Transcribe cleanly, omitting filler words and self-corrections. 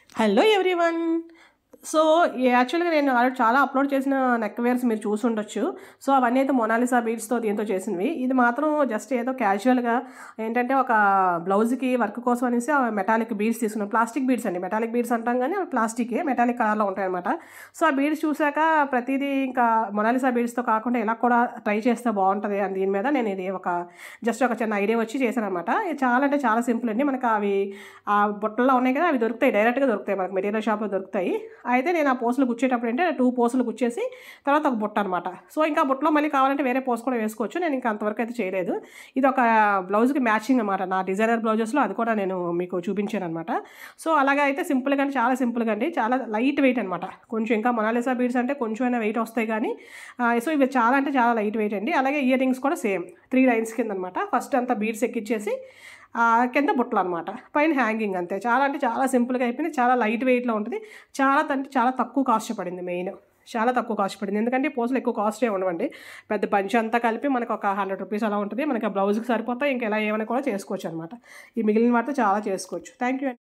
Hello everyone. So, యాక్చువల్‌గా నేను already చాలా అప్‌లోడ్ చేసిన నెక్ వేర్స్ మీరు చూసుండొచ్చు. సో, అవన్నీ అయితే మొనాలిసా బీడ్స్‌తో దీంతో చేసినవి. ఇది మాత్రం జస్ట్ ఏదో క్యాజువల్‌గా ఏంటంటే ఒక బ్లౌజ్‌కి వర్క్ కోసం అనేసి మెటాలిక్ బీడ్స్ తీసుకున్నాను. ప్లాస్టిక్ బీడ్స్ అండి. మెటాలిక్ బీడ్స్ అంటాం గానీ అవి ప్లాస్టికే. మెటాలిక్ కలర్‌లో ఉంటాయన్నమాట. సో, ఆ బీడ్స్ చూసాక ప్రతీదీ ఇంకా మొనాలిసా బీడ్స్‌తో కాకుండా ఇలా కూడా ట్రై చేస్తే బావుంటది అని దీని మీద నేను ఇది జస్ట్ ఒక చిన్న ఐడియా వచ్చి చేశానన్నమాట. ఇది చాలా అంటే చాలా సింపుల్ అండి. మనకు అవి బుట్టల్లో ఉన్నాయి కదా! అవి దొరుకుతాయి. డైరెక్ట్‌గా దొరుకుతాయి. మనకు మెటీరియల్ షాప్‌లో దొరుకుతాయి. అయితే నేను ఆ పూసలు గుచ్చేటప్పుడు ఏంటంటే 2 పూసలు గుచ్చేసి తర్వాత ఒక బుట్ట అనమాట. సో, ఇంకా బుట్టలో మళ్ళీ కావాలంటే వేరే పూస కూడా వేసుకోవచ్చు. నేను ఇంకా అంతవరకు అయితే చేయలేదు. ఇది ఒక బ్లౌజ్‌కి మ్యాచింగ్ అనమాట. నా డిజైనర్ బ్లౌజెస్‌లో అది కూడా నేను మీకు చూపించాననమాట. సో, అలాగా అయితే సింపుల్‌గా అంటే చాలా సింపుల్‌గా అండి. చాలా లైట్ వెయిట్ అనమాట. కొంచెం ఇంకా మొనాలిసా బీడ్స్ అంటే కొంచెమైనా వెయిట్ వస్తాయి కానీ సో, ఇవి చాలా అంటే చాలా లైట్ వెయిట్ అండి. అలాగే ఇయర్ రింగ్స్ కూడా సేమ్ 3 లైన్స్ కిందనమాట. ఫస్ట్ అంతా బీడ్స్ ఎక్కిచ్చేసి కింద బుట్టలనమాట. పైన హ్యాంగింగ్ అంతే. చాలా అంటే చాలా సింపుల్‌గా అయిపోయింది. చాలా లైట్ వెయిట్‌లో ఉంటది. చాలా తక్కువ కాస్ట్ పడింది మెయిన్. చాలా తక్కువ కాస్ట్ పడింది. ఎందుకంటే ఈ పూసలు ఎక్కువ కాస్ట్ ఏమి ఉండవండి. పెద్ద బంచ్ అంతా కలిపి మనకు ఒక రూ. 100 అలా ఉంటది. మనకి ఆ బ్లౌజ్‌కి సరిపోతాయి. ఇంకా ఇలా ఏమైనా కూడా చేసుకోవచ్చనమాట. ఈ మిగిలిన వాటితో చాలా చేసుకోవచ్చు. థాంక్ యూ అండి.